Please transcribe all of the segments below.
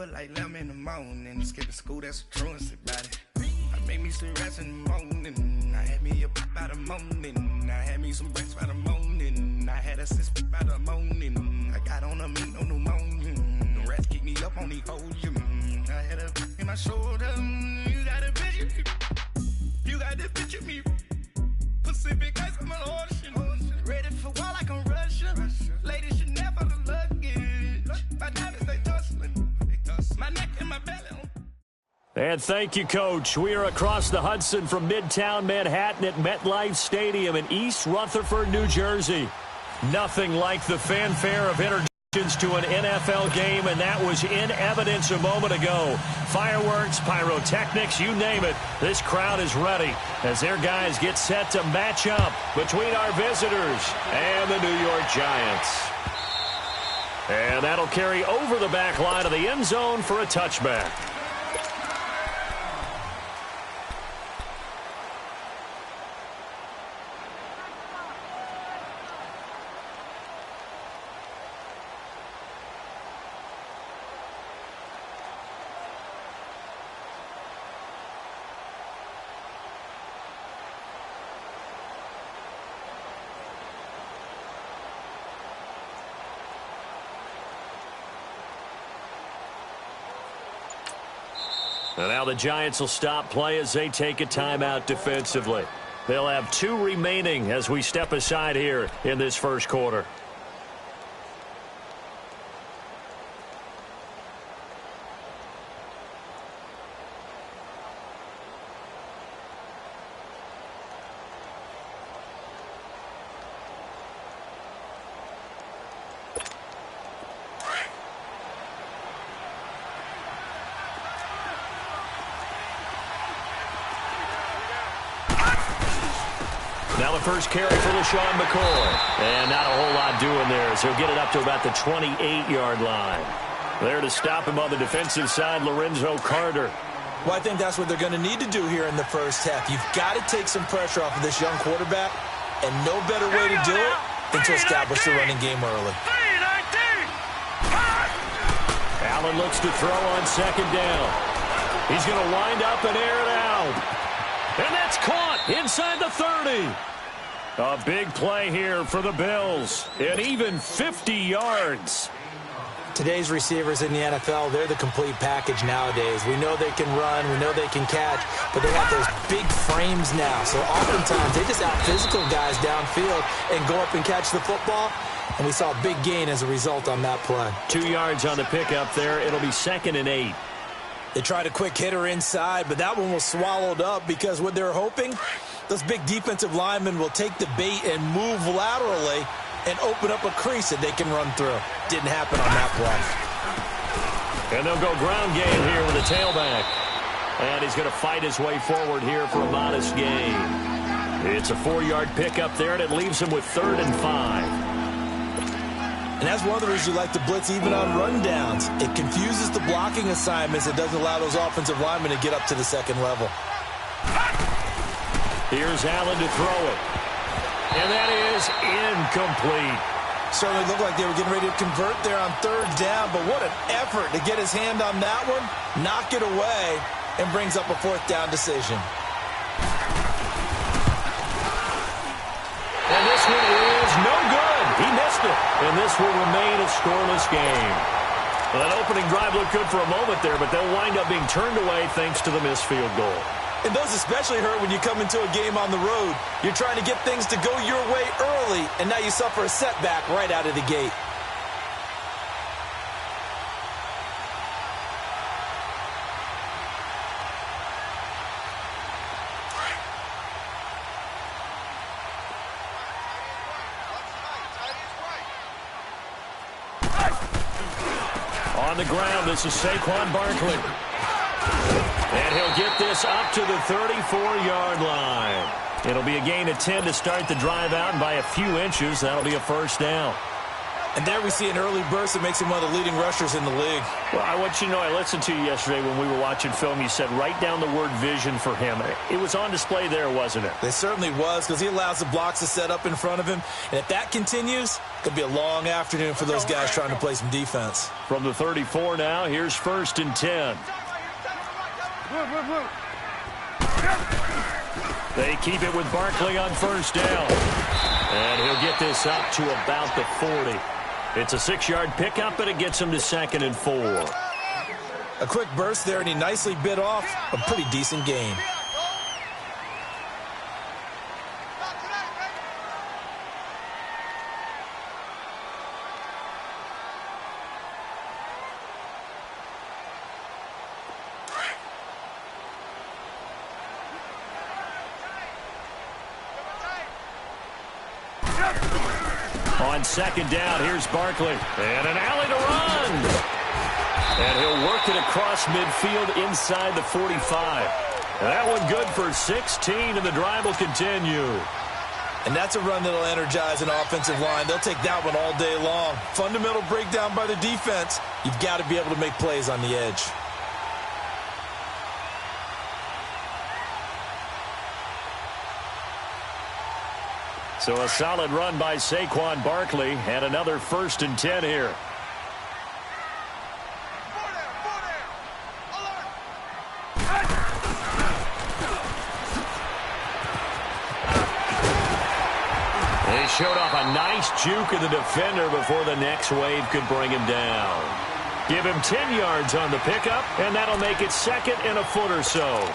was like 11 in the morning. Skipping school, that's a truancy about it. I made me some rest in the morning. I had me a pop by the morning. I had me some breakfast by the morning. I had a sister by the morning. I got on a meat, no pneumonia. The rats keep me up on the podium. I had a in my shoulder. You got a picture me. You got the picture me. Pacific ice on my ocean. Ready for war like I'm Russia. Ladies should never the luggage. My diamonds, they tussling. My neck and my belly. And thank you, Coach. We are across the Hudson from Midtown Manhattan at MetLife Stadium in East Rutherford, New Jersey. Nothing like the fanfare of introductions to an NFL game, and that was in evidence a moment ago. Fireworks, pyrotechnics, you name it. This crowd is ready as their guys get set to match up between our visitors and the New York Giants. And that'll carry over the back line of the end zone for a touchback. And now the Giants will stop play as they take a timeout defensively. They'll have 2 remaining as we step aside here in this first quarter. Now the first carry for LeSean McCoy. And not a whole lot doing there, so he'll get it up to about the 28-yard line. There to stop him on the defensive side, Lorenzo Carter. Well, I think that's what they're going to need to do here in the first half. You've got to take some pressure off of this young quarterback, and no better way to do it than to establish the running game early. Allen looks to throw on second down. He's going to wind up and air it out. And that's caught inside the 30. A big play here for the Bills. And even 50 yards. Today's receivers in the NFL, they're the complete package nowadays. We know they can run, we know they can catch, but they have those big frames now. So oftentimes they just out-physical guys downfield and go up and catch the football. And we saw a big gain as a result on that play. 2 yards on the pickup there. It'll be 2nd and 8. They tried a quick hitter inside, but that one was swallowed up because what they're hoping, those big defensive linemen will take the bait and move laterally and open up a crease that they can run through. Didn't happen on that play. And they'll go ground game here with a tailback. And he's going to fight his way forward here for a modest gain. It's a 4-yard pickup there, and it leaves him with 3rd and 5. And that's one of the reasons you like to blitz even on rundowns. It confuses the blocking assignments. It doesn't allow those offensive linemen to get up to the second level. Here's Allen to throw it. And that is incomplete. Certainly looked like they were getting ready to convert there on 3rd down, but what an effort to get his hand on that one, knock it away, and brings up a 4th down decision. And this one is no good. He missed it. And this will remain a scoreless game. Well, that opening drive looked good for a moment there, but they'll wind up being turned away thanks to the missed field goal. And those especially hurt when you come into a game on the road. You're trying to get things to go your way early, and now you suffer a setback right out of the gate. On the ground, this is Saquon Barkley. And he'll get this up to the 34-yard line. It'll be a gain of 10 to start the drive out, and by a few inches, that'll be a 1st down. And there we see an early burst that makes him one of the leading rushers in the league. Well, I want you to know, I listened to you yesterday when we were watching film. You said write down the word vision for him. It was on display there, wasn't it? It certainly was, because he allows the blocks to set up in front of him. And if that continues, it'll be a long afternoon for those guys trying to play some defense. From the 34 now, here's 1st and 10. They keep it with Barkley on 1st down. And he'll get this up to about the 40. It's a 6-yard pickup, and it gets him to 2nd and 4. A quick burst there, and he nicely bit off a pretty decent gain. On 2nd down, here's Barkley. And an alley to run. And he'll work it across midfield inside the 45. And that one good for 16, and the drive will continue. And that's a run that'll energize an offensive line. They'll take that one all day long. Fundamental breakdown by the defense. You've got to be able to make plays on the edge. So a solid run by Saquon Barkley, and another 1st and 10 here. They showed off a nice juke of the defender before the next wave could bring him down. Give him 10 yards on the pickup, and that'll make it 2nd and a foot or so.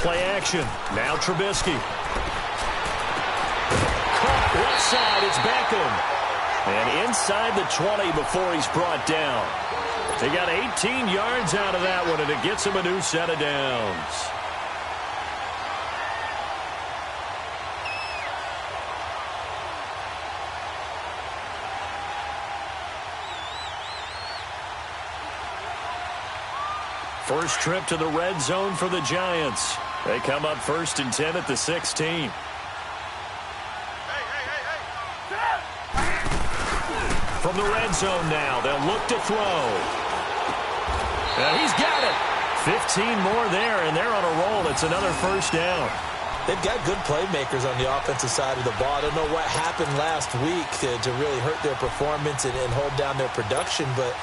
Play action. Now Trubisky. Caught left side. It's Beckham. And inside the 20 before he's brought down. They got 18 yards out of that one, and it gets him a new set of downs. First trip to the red zone for the Giants. They come up 1st and 10 at the 16. From the red zone now, they'll look to throw. And he's got it. 15 more there, and they're on a roll. It's another 1st down. They've got good playmakers on the offensive side of the ball. I don't know what happened last week to really hurt their performance and hold down their production, but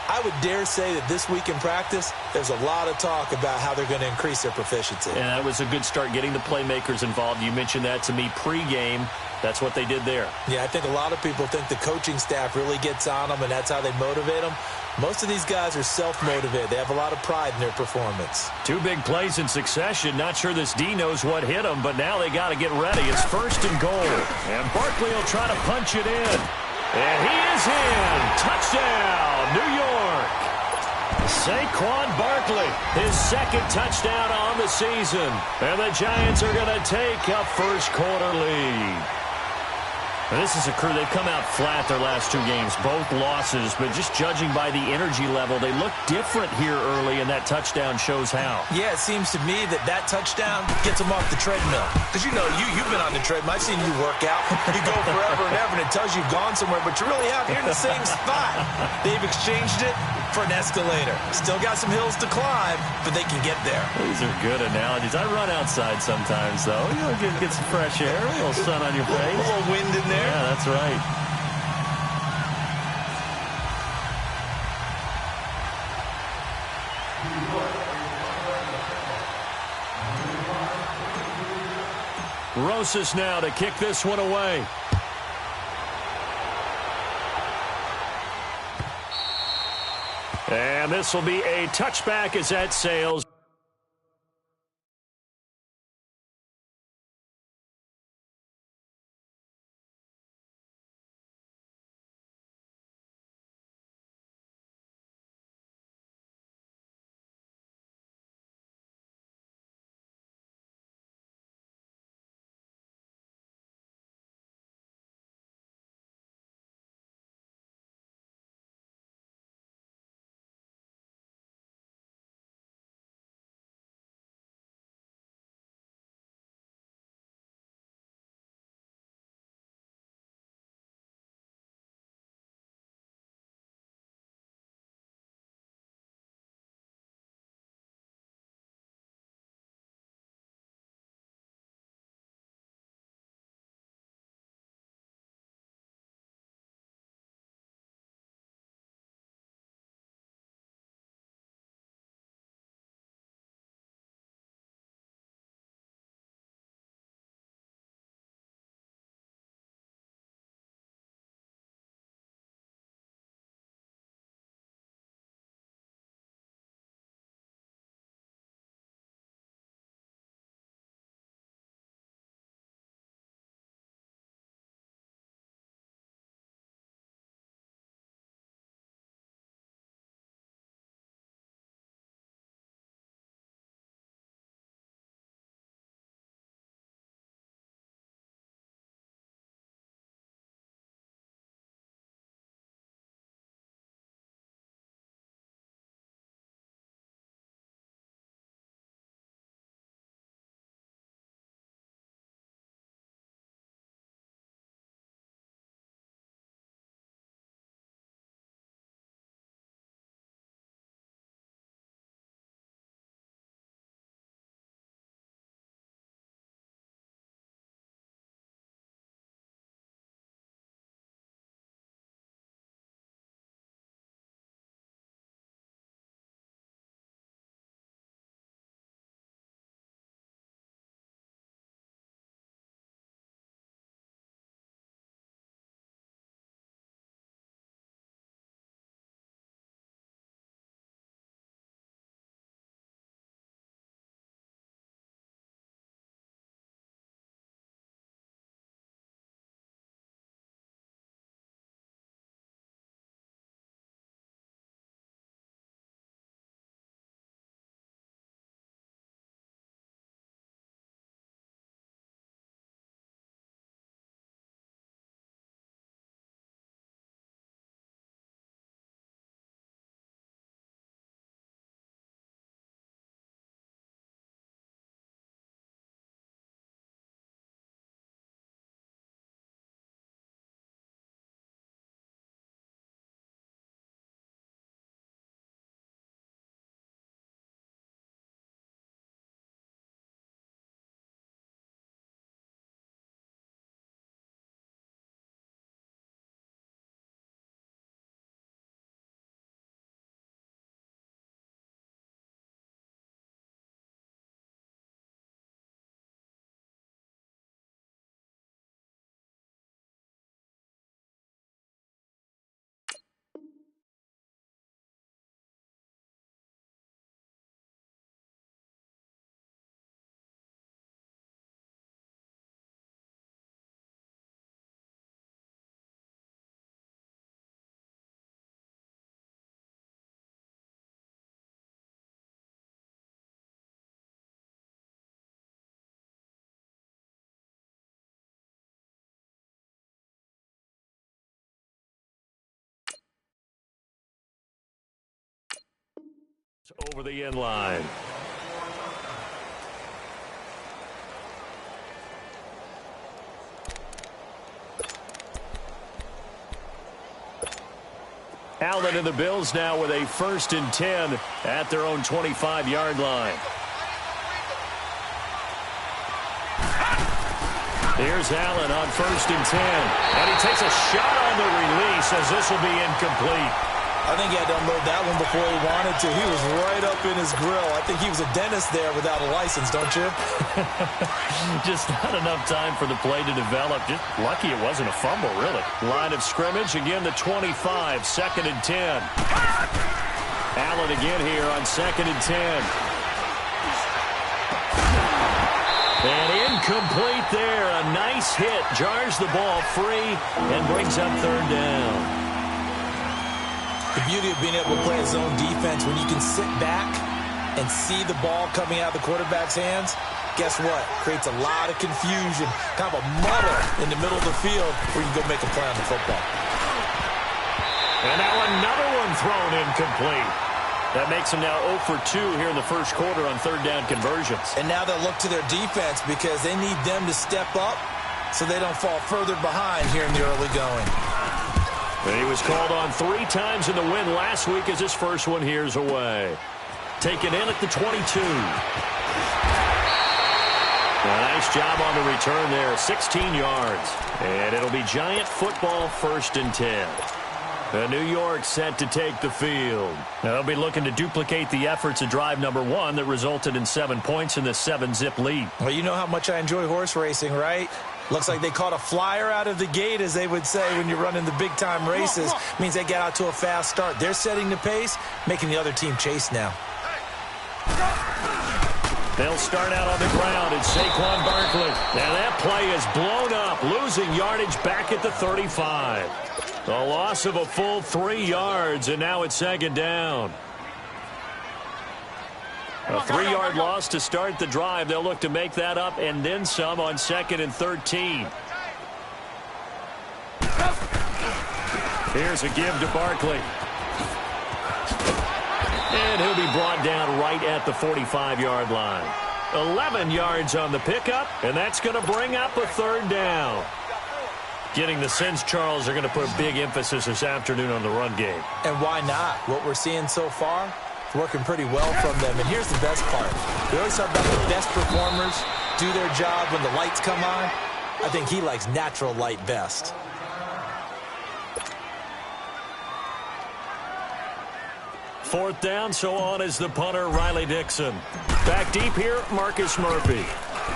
I would dare say that this week in practice, there's a lot of talk about how they're going to increase their proficiency. And that was a good start, getting the playmakers involved. You mentioned that to me pregame. That's what they did there. Yeah, I think a lot of people think the coaching staff really gets on them, and that's how they motivate them. Most of these guys are self-motivated. They have a lot of pride in their performance. 2 big plays in succession. Not sure this D knows what hit them, but now they got to get ready. It's 1st and goal. And Barkley will try to punch it in. And he is in. Touchdown, New York. Saquon Barkley, his 2nd touchdown on the season. And the Giants are going to take a first-quarter lead. And this is a crew, they've come out flat their last 2 games, both losses, but just judging by the energy level, they look different here early, and that touchdown shows how. Yeah, it seems to me that touchdown gets them off the treadmill. Because, you know, you've been on the treadmill. I've seen you work out. You go forever and ever, and it tells you you've gone somewhere, but you're really out here in the same spot. They've exchanged it for an escalator. Still got some hills to climb, but they can get there. These are good analogies. I run outside sometimes, though. You know, get some fresh air, a little sun on your face. A little wind in there. Yeah, that's right. Rosas now to kick this one away. And this will be a touchback as that sails. over the end line. Allen and the Bills now with a 1st and 10 at their own 25-yard line. Here's Allen on 1st and 10. And he takes a shot on the release as this will be incomplete. I think he had to unload that one before he wanted to. He was right up in his grill. I think he was a dentist there without a license, don't you? Just not enough time for the play to develop. Just lucky it wasn't a fumble, really. Line of scrimmage, again the 25, 2nd and 10. Allen again here on 2nd and 10. And incomplete there. A nice hit. Jars the ball free and brings up 3rd down. The beauty of being able to play a zone defense when you can sit back and see the ball coming out of the quarterback's hands, guess what? Creates a lot of confusion, kind of a muddle in the middle of the field where you can go make a play on the football. And now another one thrown incomplete. That makes them now 0 for 2 here in the first quarter on 3rd down conversions. And now they'll look to their defense because they need them to step up so they don't fall further behind here in the early going. And he was called on 3 times in the win last week as his first one here's away. Taken in at the 22. A nice job on the return there, 16 yards. And it'll be Giant football 1st and 10. New York set to take the field. Now they'll be looking to duplicate the efforts of drive number 1 that resulted in 7 points in this 7-zip lead. Well, you know how much I enjoy horse racing, right? Looks like they caught a flyer out of the gate, as they would say when you're running the big-time races. Means they get out to a fast start. They're setting the pace, making the other team chase now. They'll start out on the ground. It's Saquon Barkley. Now that play is blown up, losing yardage back at the 35. A loss of a full 3 yards, and now it's 2nd down. A 3-yard loss to start the drive. They'll look to make that up and then some on 2nd and 13. Here's a give to Barkley. And he'll be brought down right at the 45-yard line. 11 yards on the pickup, and that's going to bring up a 3rd down. Getting the sense, Charles, are going to put a big emphasis this afternoon on the run game. And why not? What we're seeing so far, working pretty well from them. And here's the best part. We always talk about the best performers do their job when the lights come on. I think he likes natural light best. Fourth down, so on is the punter, Riley Dixon. Back deep here, Marcus Murphy.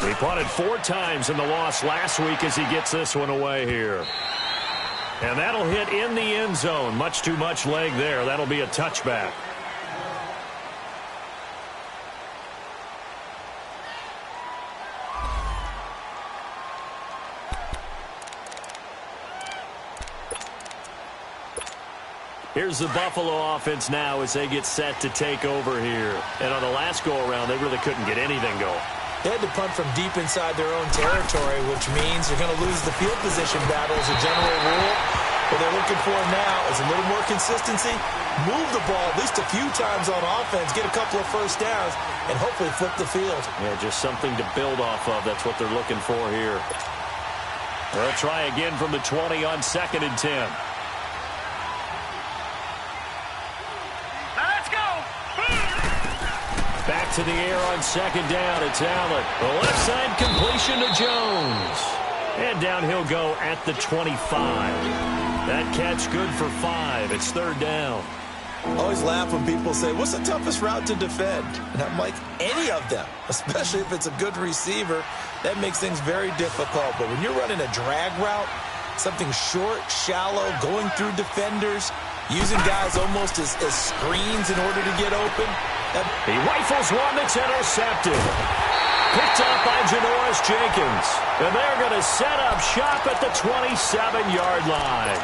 He punted 4 times in the loss last week as he gets this one away here. And that'll hit in the end zone. Much too much leg there. That'll be a touchback. Here's the Buffalo offense now as they get set to take over here. And on the last go-around, they really couldn't get anything going. They had to punt from deep inside their own territory, which means they're going to lose the field position battle as a general rule. What they're looking for now is a little more consistency, move the ball at least a few times on offense, get a couple of first downs, and hopefully flip the field. Yeah, just something to build off of. That's what they're looking for here. They'll try again from the 20 on 2nd and 10. Back to the air on 2nd down. It's Allen. The left side completion to Jones. And down he'll go at the 25. That catch good for 5. It's 3rd down. I always laugh when people say, what's the toughest route to defend? And I'm like, any of them, especially if it's a good receiver. That makes things very difficult. But when you're running a drag route, something short, shallow, going through defenders, using guys almost as screens in order to get open. He rifles one that's intercepted. Picked up by Janoris Jenkins. And they're going to set up shop at the 27-yard line.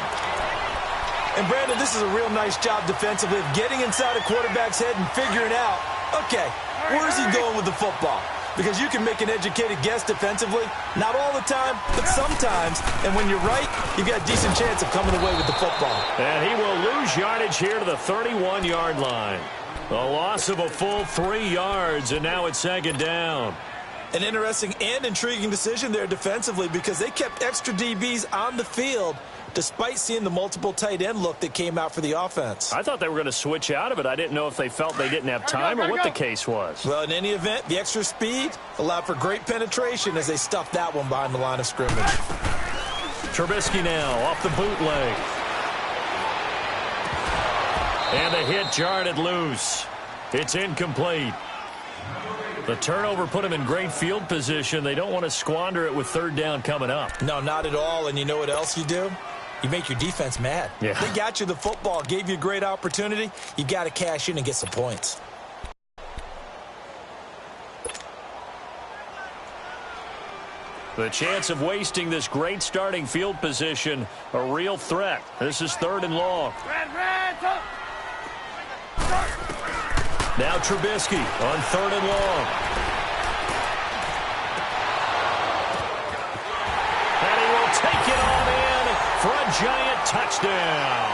And, Brandon, this is a real nice job defensively of getting inside a quarterback's head and figuring out, okay, where is he going with the football? Because you can make an educated guess defensively. Not all the time, but sometimes. And when you're right, you've got a decent chance of coming away with the football. And he will lose yardage here to the 31-yard line. A loss of a full 3 yards, and now it's second down. An interesting and intriguing decision there defensively because they kept extra DBs on the field despite seeing the multiple tight end look that came out for the offense. I thought they were going to switch out of it. I didn't know if they felt they didn't have time or what the case was. Well, in any event, the extra speed allowed for great penetration as they stuffed that one behind the line of scrimmage. Trubisky now off the bootleg. And the hit jarred it loose. It's incomplete. The turnover put him in great field position. They don't want to squander it with third down coming up. No, not at all. And you know what else you do? You make your defense mad. Yeah. They got you the football, gave you a great opportunity. You got to cash in and get some points. The chance of wasting this great starting field position, a real threat. This is 3rd and long. Now Trubisky on 3rd and long. And he will take it on in for a giant touchdown.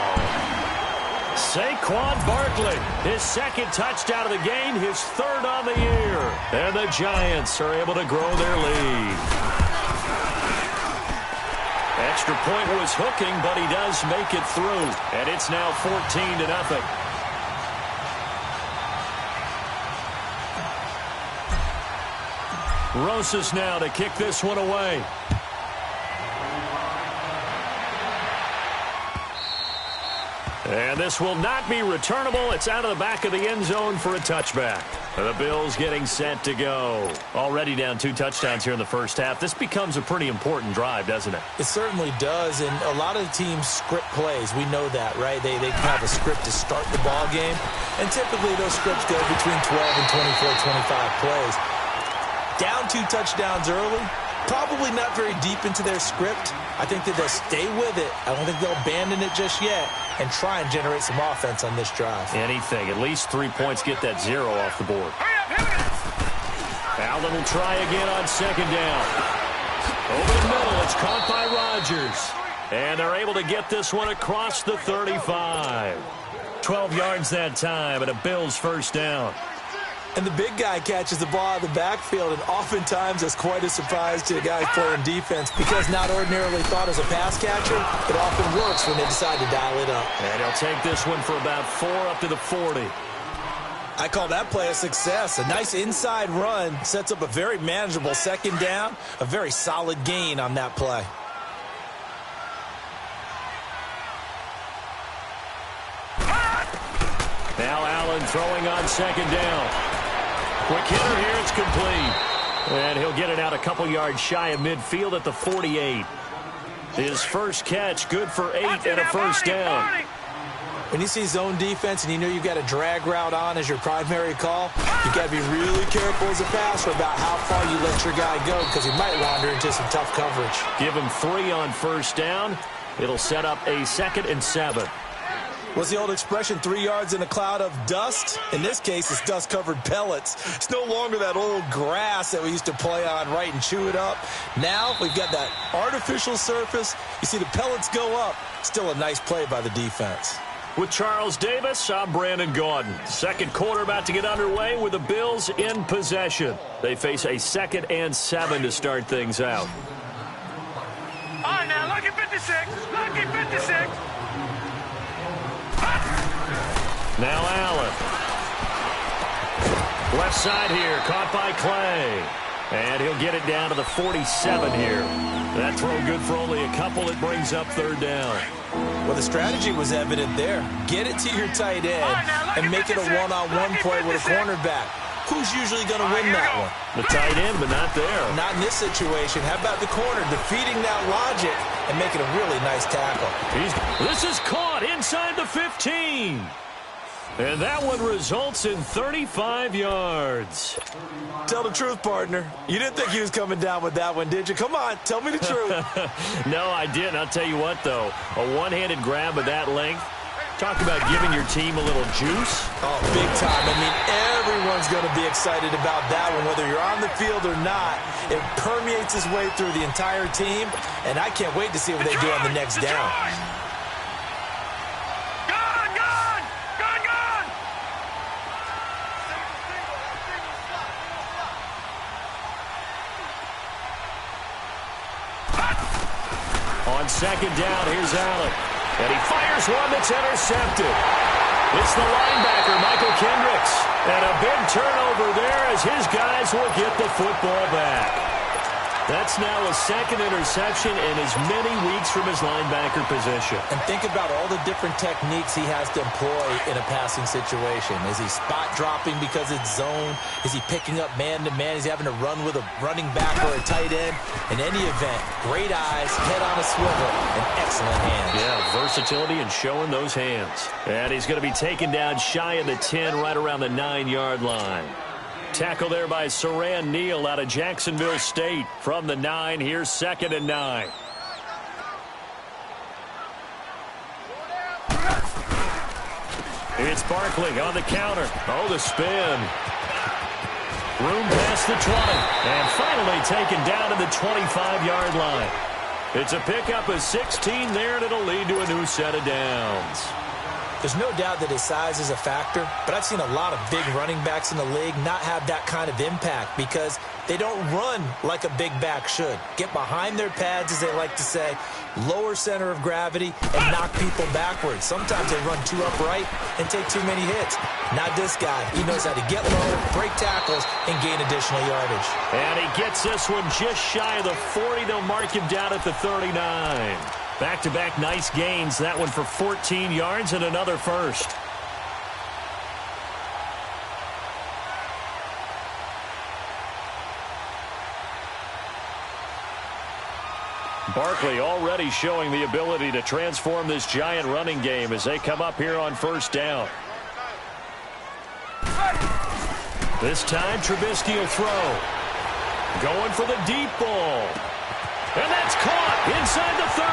Saquon Barkley, his 2nd touchdown of the game, his 3rd on the year. And the Giants are able to grow their lead. Extra point was hooking, but he does make it through. And it's now 14-0. Rosas now to kick this one away. And this will not be returnable. It's out of the back of the end zone for a touchback. The Bills getting set to go. Already down 2 touchdowns here in the first half. This becomes a pretty important drive, doesn't it? It certainly does, and a lot of the teams script plays. We know that, right? They have a script to start the ball game, and typically those scripts go between 12 and 24, 25 plays. Down 2 touchdowns early, probably not very deep into their script. I think that they'll stay with it. I don't think they'll abandon it just yet and try and generate some offense on this drive. Anything. At least 3 points, get that 0 off the board. Allen will try again on 2nd down. Over the middle, it's caught by Rodgers. And they're able to get this one across the 35. 12 yards that time, and a Bills 1st down. And the big guy catches the ball out of the backfield, and oftentimes it's quite a surprise to the guys playing defense because not ordinarily thought as a pass catcher, it often works when they decide to dial it up. And he'll take this one for about 4 up to the 40. I call that play a success. A nice inside run sets up a very manageable 2nd down, a very solid gain on that play. Now Allen throwing on 2nd down. Quick hitter here, it's complete. And he'll get it out a couple yards shy of midfield at the 48. His first catch, good for 8 and a 1st down. When you see zone defense and you know you've got a drag route on as your primary call, you've got to be really careful as a passer about how far you let your guy go because he might wander into some tough coverage. Give him 3 on 1st down. It'll set up a 2nd and 7. What's the old expression, 3 yards in a cloud of dust? In this case, it's dust-covered pellets. It's no longer that old grass that we used to play on, right, and chew it up. Now we've got that artificial surface. You see the pellets go up. Still a nice play by the defense. With Charles Davis, I'm Brandon Gaudin. 2nd quarter about to get underway with the Bills in possession. They face a 2nd and 7 to start things out. All right, now, lucky 56. Lucky 56. Now Allen. Left side here, caught by Clay. And he'll get it down to the 47 here. That throw good for only a couple. It brings up 3rd down. Well, the strategy was evident there. Get it to your tight end and make it a one-on-one play with a cornerback. Who's usually going to win that one? The tight end, but not there. Not in this situation. How about the corner defeating that logic and making a really nice tackle? This is caught inside the 15. And that one results in 35 yards. Tell the truth, partner. You didn't think he was coming down with that one, did you? Come on, tell me the truth. No, I didn't. I'll tell you what, though. A one-handed grab of that length. Talk about giving your team a little juice. Oh, big time. I mean, everyone's going to be excited about that one, whether you're on the field or not. It permeates its way through the entire team, and I can't wait to see what they do on the next down. second down, here's Allen. And he fires one that's intercepted. It's the linebacker, Michael Kendricks. And a big turnover there as his guys will get the football back. That's now a second interception in as many weeks from his linebacker position. And think about all the different techniques he has to employ in a passing situation. Is he spot dropping because it's zone? Is he picking up man-to-man? Is he having to run with a running back or a tight end? In any event, great eyes, head on a swivel, and excellent hands. Yeah, versatility and showing those hands. And he's going to be taken down shy of the 10, right around the 9-yard line. Tackle there by Saran Neal out of Jacksonville State. From the 9, here's 2nd and 9. It's Barkley on the counter. Oh, the spin. Room past the 20. And finally taken down to the 25-yard line. It's a pickup of 16 there, and it'll lead to a new set of downs. There's no doubt that his size is a factor, but I've seen a lot of big running backs in the league not have that kind of impact because they don't run like a big back should. Get behind their pads, as they like to say, lower center of gravity, and knock people backwards. Sometimes they run too upright and take too many hits. Not this guy. He knows how to get low, break tackles, and gain additional yardage. And he gets this one just shy of the 40. They'll mark him down at the 39. Back-to-back nice gains. That one for 14 yards and another first. Barkley already showing the ability to transform this giant running game as they come up here on first down. This time, Trubisky will throw. Going for the deep ball. And that's caught inside the 30.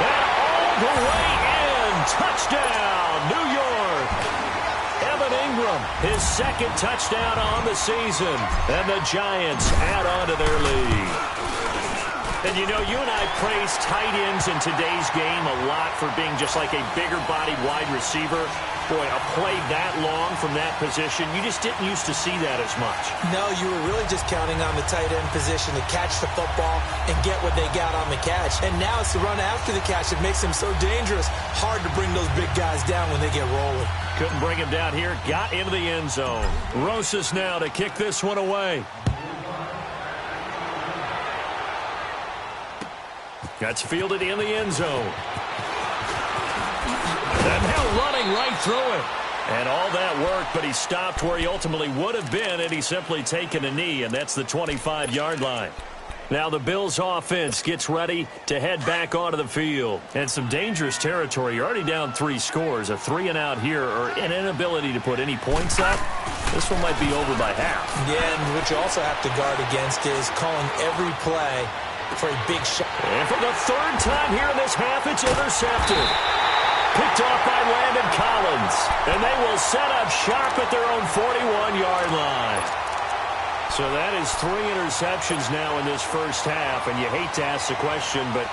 And all the way in. Touchdown, New York. Evan Ingram, his second touchdown on the season. And the Giants add on to their lead. And, you know, you and I praise tight ends in today's game a lot for being just like a bigger-bodied wide receiver. Boy, a play that long from that position, you just didn't used to see that as much. No, you were really just counting on the tight end position to catch the football and get what they got on the catch. And now it's the run after the catch that makes him so dangerous. Hard to bring those big guys down when they get rolling. Couldn't bring him down here. Got into the end zone. Rosas now to kick this one away. That's fielded in the end zone. And now running right through it. And all that work, but he stopped where he ultimately would have been, and he's simply taken a knee, and that's the 25-yard line. Now the Bills offense gets ready to head back onto the field. And some dangerous territory. You're already down 3 scores. A 3-and-out here, or an inability to put any points up. This one might be over by half. Yeah, and what you also have to guard against is calling every play for a big shot. And for the 3rd time here in this half, it's intercepted. Picked off by Landon Collins. And they will set up shop at their own 41-yard line. So that is 3 interceptions now in this first half. And you hate to ask the question, but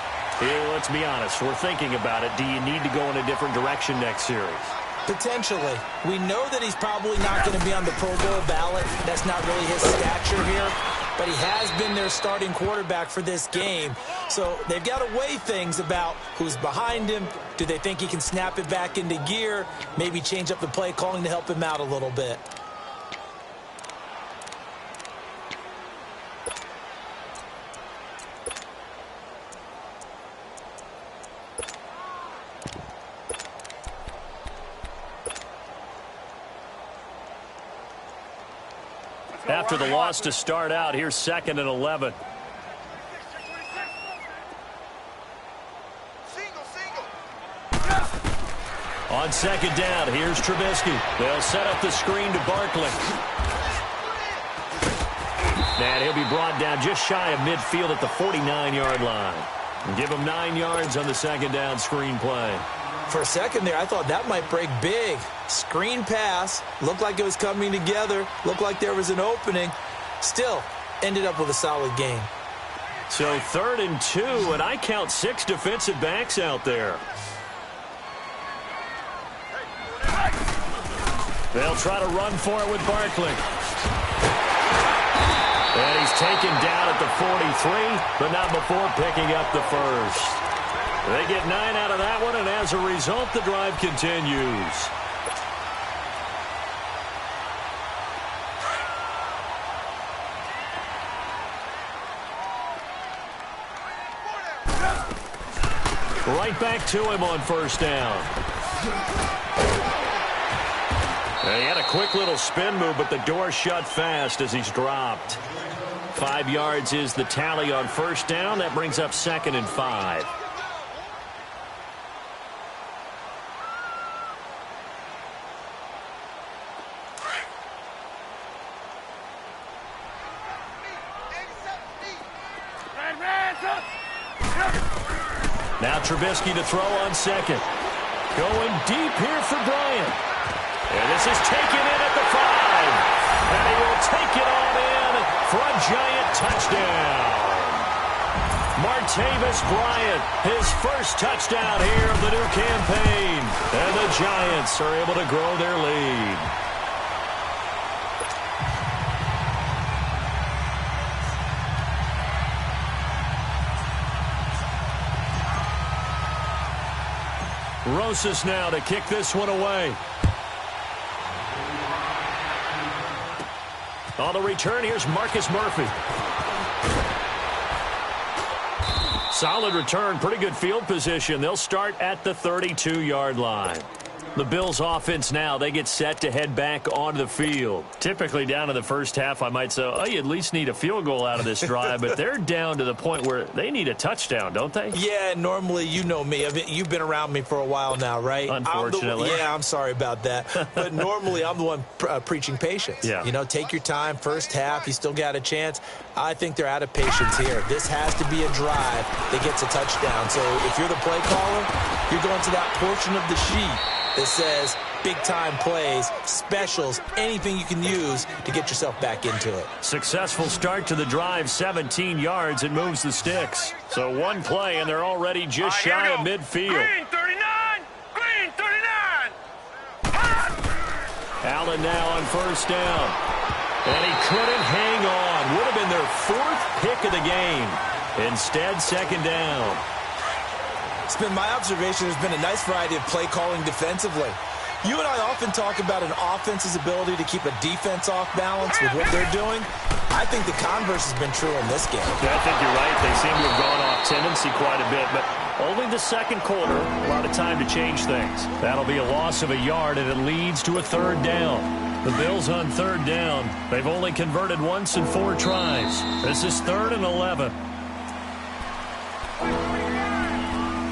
let's be honest. We're thinking about it. Do you need to go in a different direction next series? Potentially. We know that he's probably not going to be on the Pro Bowl ballot. That's not really his stature here. But he has been their starting quarterback for this game. So they've got to weigh things about who's behind him. Do they think he can snap it back into gear? Maybe change up the play calling to help him out a little bit. After the loss to start out, here's 2nd and 11. On 2nd down, here's Trubisky. They'll set up the screen to Barkley. And he'll be brought down just shy of midfield at the 49-yard line. And give him 9 yards on the 2nd down screen play. For a second there, I thought that might break big. Screen pass. Looked like it was coming together. Looked like there was an opening. Still, ended up with a solid game. So 3rd and 2, and I count 6 defensive backs out there. They'll try to run for it with Barkley. And he's taken down at the 43, but not before picking up the first. They get 9 out of that one, and as a result, the drive continues. Right back to him on first down. He had a quick little spin move, but the door shut fast as he's dropped. 5 yards is the tally on first down. That brings up 2nd and 5. Now Trubisky to throw on second. Going deep here for Bryant. And this is taken in at the 5. And he will take it on in for a giant touchdown. Martavis Bryant, his first touchdown here of the new campaign. And the Giants are able to grow their lead. Rosas now to kick this one away. On the return, here's Marcus Murphy. Solid return, pretty good field position. They'll start at the 32-yard line. The Bills' offense now, they get set to head back onto the field. Typically down in the first half, I might say, oh, you at least need a field goal out of this drive, but they're down to the point where they need a touchdown, don't they? Yeah, normally, you know me. I mean, you've been around me for a while now, right? Unfortunately. I'm sorry about that. But normally, I'm the one preaching patience. Yeah. You know, take your time. First half, you still got a chance. I think they're out of patience here. This has to be a drive that gets a touchdown. So if you're the play caller, you're going to that portion of the sheet that says big-time plays, specials, anything you can use to get yourself back into it. Successful start to the drive, 17 yards, and moves the sticks. So one play, and they're already just shy of midfield. Green 39! Green 39! Allen now on first down. And he couldn't hang on. Would have been their 4th pick of the game. Instead, second down. It's been my observation there's been a nice variety of play calling defensively. You and I often talk about an offense's ability to keep a defense off balance with what they're doing. I think the converse has been true in this game. Yeah, I think you're right. They seem to have gone off tendency quite a bit, but only the second quarter, a lot of time to change things. That'll be a loss of a yard, and it leads to a 3rd down. The Bills on 3rd down. They've only converted once in 4 tries. This is 3rd and 11.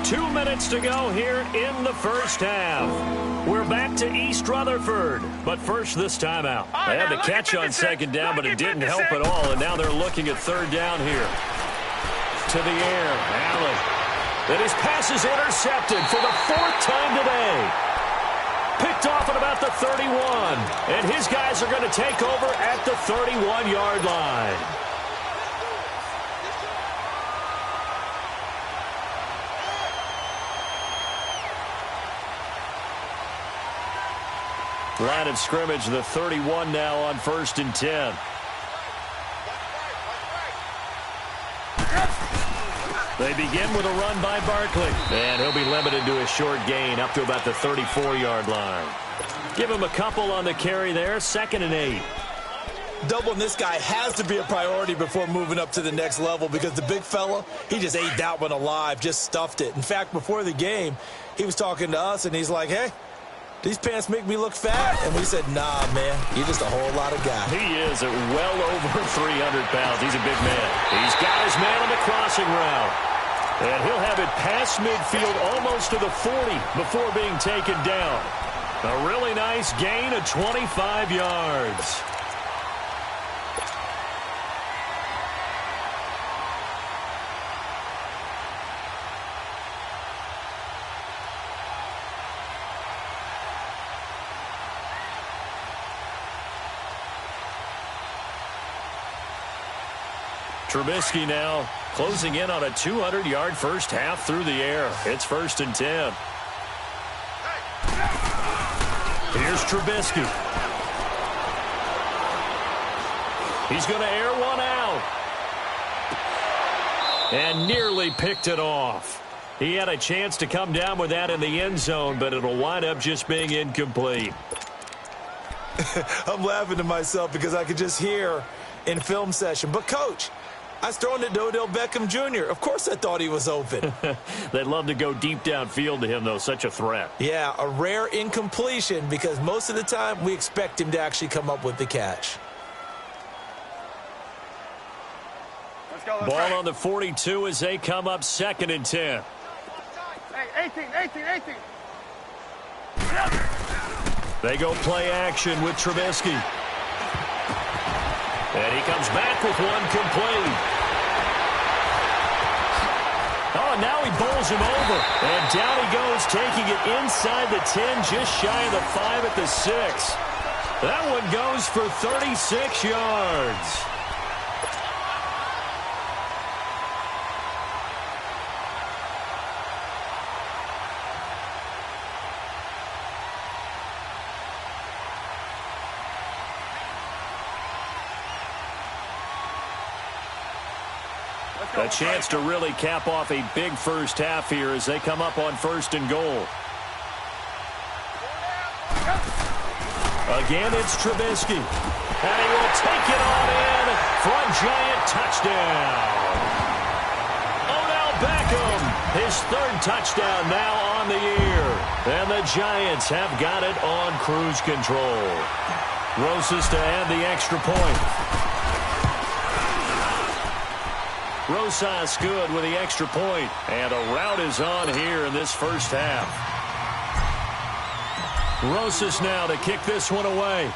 2 minutes to go here in the first half. We're back to East Rutherford, but first this timeout. They had the catch on second down, but it didn't help at all, and now they're looking at 3rd down here. To the air, Allen. And his pass is intercepted for the 4th time today. Picked off at about the 31, and his guys are going to take over at the 31-yard line. Line of scrimmage, the 31 now on 1st and 10. They begin with a run by Barkley. And he'll be limited to a short gain up to about the 34-yard line. Give him a couple on the carry there, 2nd and 8. Doubling this guy has to be a priority before moving up to the next level because the big fella, he just ate that one alive, just stuffed it. In fact, before the game, he was talking to us, and he's like, hey, these pants make me look fat. And we said, nah, man, you're just a whole lot of guy. He is at well over 300 pounds. He's a big man. He's got his man on the crossing route. And he'll have it past midfield almost to the 40 before being taken down. A really nice gain of 25 yards. Trubisky now closing in on a 200-yard first half through the air. It's 1st and 10. Here's Trubisky. He's going to air one out. And nearly picked it off. He had a chance to come down with that in the end zone, but it'll wind up just being incomplete. I'm laughing to myself because I could just hear in film session, but Coach, I was throwing it to Odell Beckham Jr. Of course I thought he was open. They'd love to go deep downfield to him, though. Such a threat. Yeah, a rare incompletion because most of the time we expect him to actually come up with the catch. Ball on the 42 as they come up 2nd and 10. Hey, 18. They go play action with Trubisky. And he comes back with one complete. Oh, and now he bowls him over. And down he goes, taking it inside the 10, just shy of the 5 at the 6. That one goes for 36 yards. A chance to really cap off a big first half here as they come up on 1st and goal. Again, it's Trubisky. And he will take it on in for a Giant touchdown. Odell Beckham, his 3rd touchdown now on the year. And the Giants have got it on cruise control. Rosas to add the extra point. Rosas good with the extra point. And a rout is on here in this first half. Rosas now to kick this one away.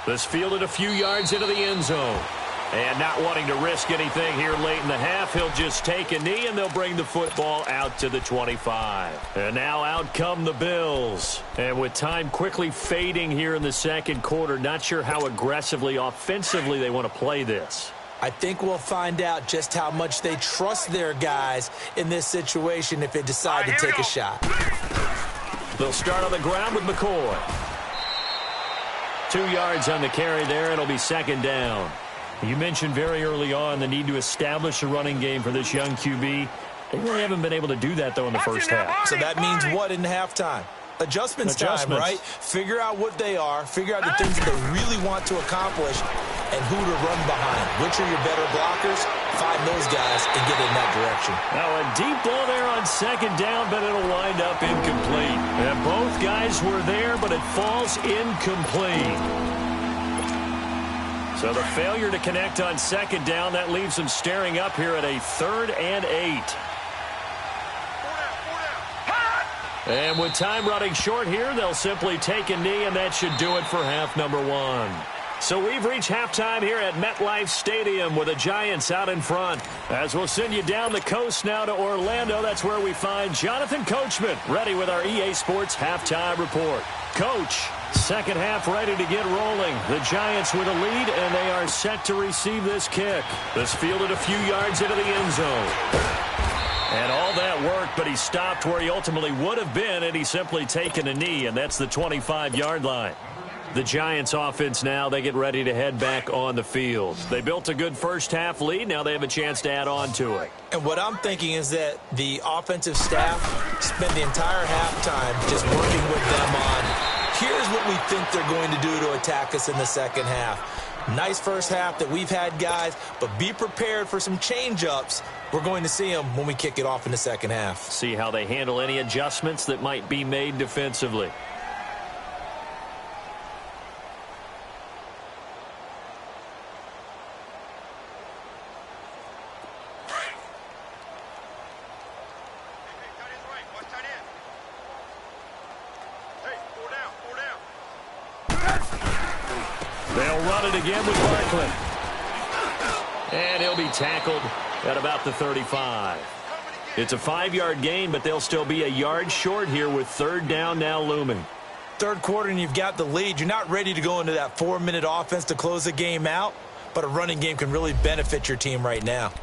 This fielded a few yards into the end zone. And not wanting to risk anything here late in the half, he'll just take a knee and they'll bring the football out to the 25. And now out come the Bills. And with time quickly fading here in the 2nd quarter, not sure how aggressively, offensively they want to play this. I think we'll find out just how much they trust their guys in this situation if they decide to take a shot. They'll start on the ground with McCoy. 2 yards on the carry there. It'll be 2nd down. You mentioned very early on the need to establish a running game for this young QB. They really haven't been able to do that, though, in the first half. So that means what in halftime? Adjustments time, right? Figure out what they are, figure out the things that they really want to accomplish, and who to run behind. Which are your better blockers? Find those guys and get in that direction. Now a deep ball there on 2nd down, but it'll wind up incomplete. And both guys were there, but it falls incomplete. So the failure to connect on 2nd down, that leaves them staring up here at a 3rd and 8. And with time running short here, they'll simply take a knee, and that should do it for half number 1. So we've reached halftime here at MetLife Stadium with the Giants out in front. As we'll send you down the coast now to Orlando, that's where we find Jonathan Coachman ready with our EA Sports halftime report. Coach, 2nd half ready to get rolling. The Giants with a lead, and they are set to receive this kick. This fielded a few yards into the end zone. And all that worked, but he stopped where he ultimately would have been, and he's simply taken a knee, and that's the 25-yard line. The Giants offense now, they get ready to head back on the field. They built a good first half lead. Now they have a chance to add on to it. And what I'm thinking is that the offensive staff spent the entire halftime just working with them on, here's what we think they're going to do to attack us in the 2nd half. Nice first half that we've had, guys, but be prepared for some change-ups. We're going to see them when we kick it off in the 2nd half. See how they handle any adjustments that might be made defensively. They'll run it again with Barkley. And he'll be tackled at about the 35. It's a 5-yard gain, but they'll still be a yard short here with 3rd down now looming. 3rd quarter and you've got the lead. You're not ready to go into that 4-minute offense to close the game out, but a running game can really benefit your team right now.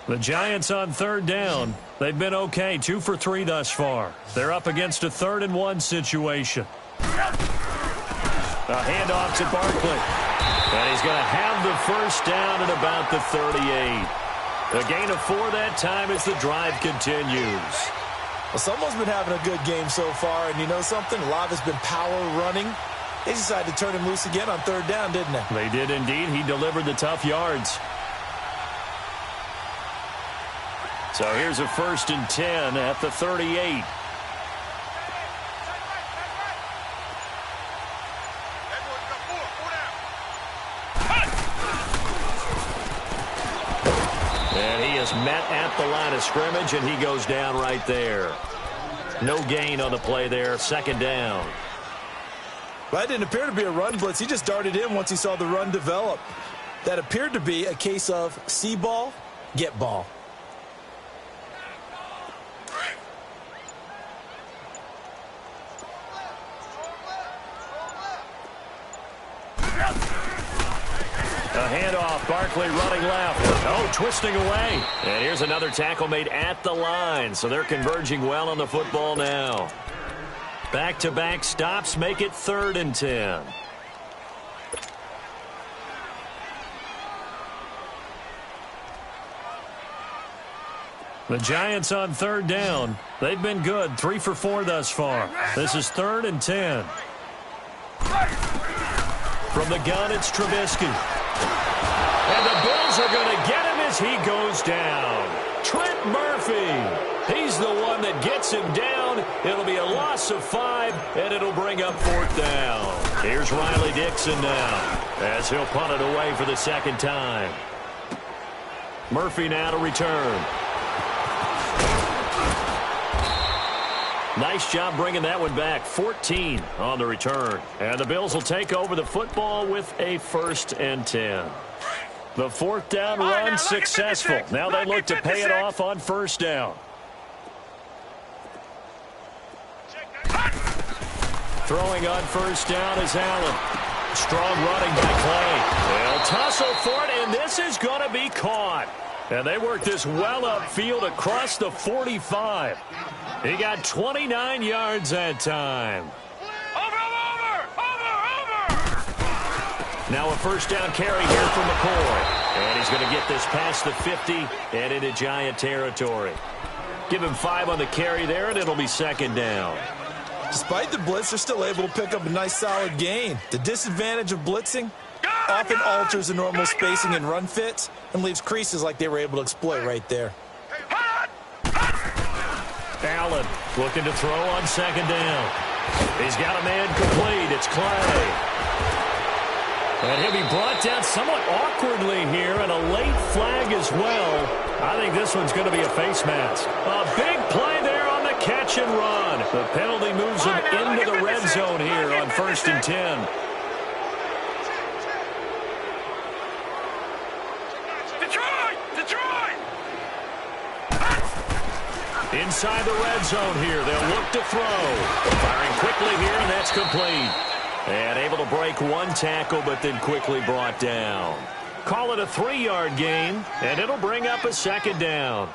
The Giants on third down. They've been okay, 2 for 3 thus far. They're up against a 3rd-and-1 situation. A handoff to Barkley. And he's going to have the first down at about the 38. A gain of 4 that time as the drive continues. Well, someone's been having a good game so far, and you know something? A lot has been power running. They decided to turn him loose again on 3rd down, didn't they? They did indeed. He delivered the tough yards. So here's a 1st and 10 at the 38. And he is met at the line of scrimmage, and he goes down right there. No gain on the play there. 2nd down. Well, that didn't appear to be a run blitz. He just darted in once he saw the run develop. That appeared to be a case of see ball, get ball. A handoff, Barkley running left. Oh, twisting away. And here's another tackle made at the line, so they're converging well on the football now. Back-to-back stops make it 3rd and 10. The Giants on 3rd down. They've been good, 3 for 4 thus far. This is 3rd and 10. From the gun, it's Trubisky. And the Bills are going to get him as he goes down. Trent Murphy. He's the one that gets him down. It'll be a loss of 5, and it'll bring up 4th down. Here's Riley Dixon now as he'll punt it away for the 2nd time. Murphy now to return. Nice job bringing that one back. 14 on the return. And the Bills will take over the football with a 1st and 10. The 4th down run successful. Now they look to pay it off on 1st down. Throwing on 1st down is Allen. Strong running by Clay. They'll tussle for it, and this is going to be caught. And they work this well upfield across the 45. He got 29 yards that time. Over! Now a 1st down carry here from McCoy. And he's going to get this past the 50 and into Giant territory. Give him 5 on the carry there, and it'll be 2nd down. Despite the blitz, they're still able to pick up a nice solid gain. The disadvantage of blitzing often alters the normal spacing and run fits and leaves creases like they were able to exploit right there. Allen looking to throw on 2nd down. He's got a man complete. It's Clay. And he'll be brought down somewhat awkwardly here, and a late flag as well. I think this one's going to be a face mask. A big play there on the catch and run. The penalty moves him into the red zone here on 1st and 10. Inside the red zone here. They'll look to throw. Firing quickly here, and that's complete. And able to break 1 tackle, but then quickly brought down. Call it a 3-yard gain, and it'll bring up a 2nd down.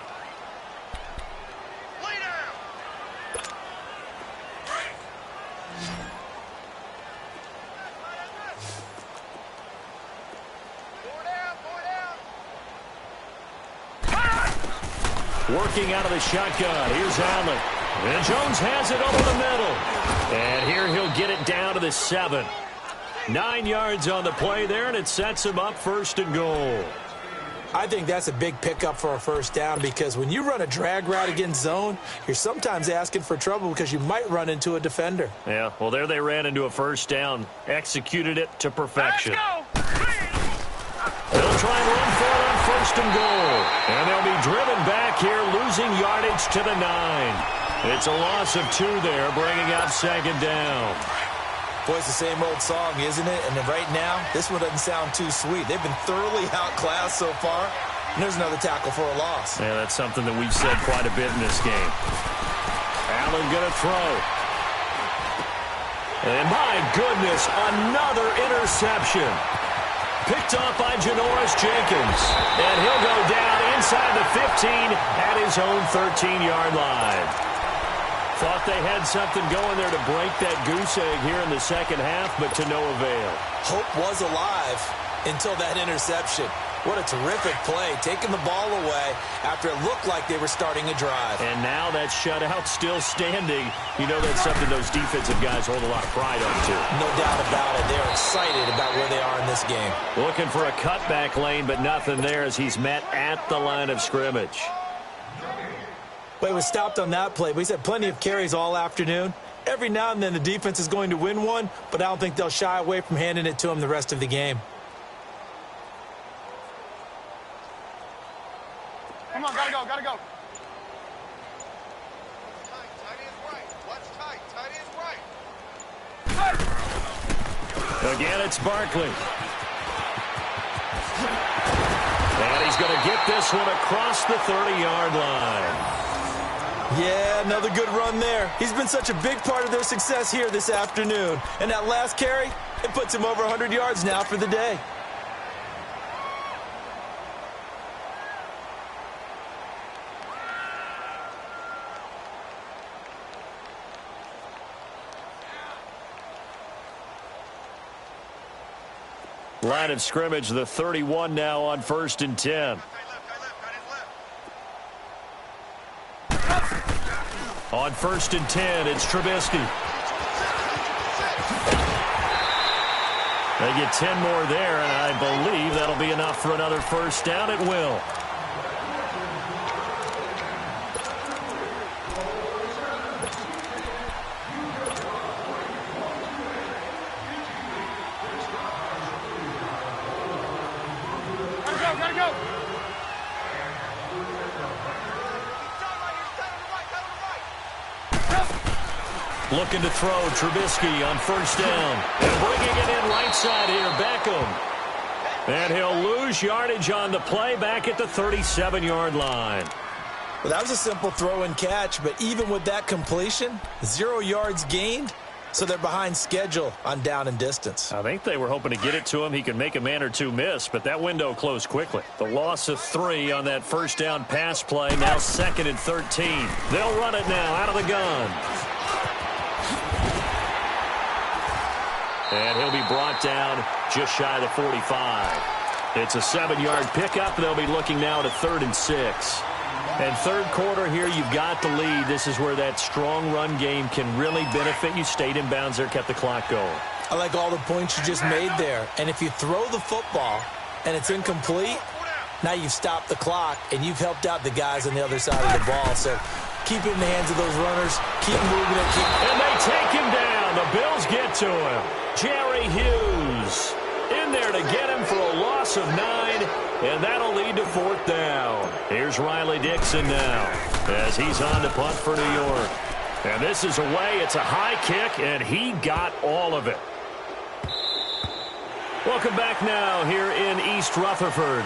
Working out of the shotgun. Here's Allen. And Jones has it over the middle. And here he'll get it down to the 7. 9 yards on the play there, and it sets him up 1st and goal. I think that's a big pickup for a 1st down because when you run a drag route against zone, you're sometimes asking for trouble because you might run into a defender. Yeah, well, there they ran into a 1st down. Executed it to perfection. Let's go. They'll try and run for it on 1st and goal. And they'll be driven back here, losing yardage to the 9. It's a loss of 2 there, bringing up 2nd down. Boy, it's the same old song, isn't it? And right now, this one doesn't sound too sweet. They've been thoroughly outclassed so far. And there's another tackle for a loss. Yeah, that's something that we've said quite a bit in this game. Allen going to throw. And my goodness, another interception. Picked off by Janoris Jenkins. And he'll go down inside the at his own 13-yard line. Thought they had something going there to break that goose egg here in the second half, but to no avail. Hope was alive until that interception. What a terrific play, taking the ball away after it looked like they were starting a drive. And now that shutout still standing. You know that's something those defensive guys hold a lot of pride on, too. No doubt about it. They're excited about where they are in this game. Looking for a cutback lane, but nothing there as he's met at the line of scrimmage. Well, he was stopped on that play, but he's had plenty of carries all afternoon. Every now and then the defense is going to win one, but I don't think they'll shy away from handing it to him the rest of the game. Come on, gotta go, gotta go. Tight is right. What's tight? Tight is right. Again, it's Barkley. And he's going to get this one across the 30-yard line. Yeah, another good run there. He's been such a big part of their success here this afternoon. And that last carry, it puts him over 100 yards now for the day. Line of scrimmage, the 31 now on 1st and 10. On 1st and 10, it's Trubisky. They get 10 more there, and I believe that'll be enough for another first down. It will. Gotta go. Looking to throw, Trubisky on 1st down. And bringing it in right side here, Beckham. And he'll lose yardage on the play back at the 37-yard line. Well, that was a simple throw and catch, but even with that completion, 0 yards gained, so they're behind schedule on down and distance. I think they were hoping to get it to him. He could make a man or two miss, but that window closed quickly. The loss of 3 on that first down pass play, now 2nd and 13. They'll run it now out of the gun. And he'll be brought down just shy of the 45. It's a 7-yard pickup. They'll be looking now to 3rd and 6. And third quarter here, you've got the lead. This is where that strong run game can really benefit you. Stayed in bounds there, kept the clock going. I like all the points you just made there. And if you throw the football and it's incomplete, now you've stopped the clock and you've helped out the guys on the other side of the ball. So keep it in the hands of those runners. Keep moving it. And they take him down. The Bills get to him. Jerry Hughes in there to get him for a loss of 9. And that'll lead to 4th down. Here's Riley Dixon now as he's on to punt for New York. And this is away. It's a high kick, and he got all of it. Welcome back now here in East Rutherford.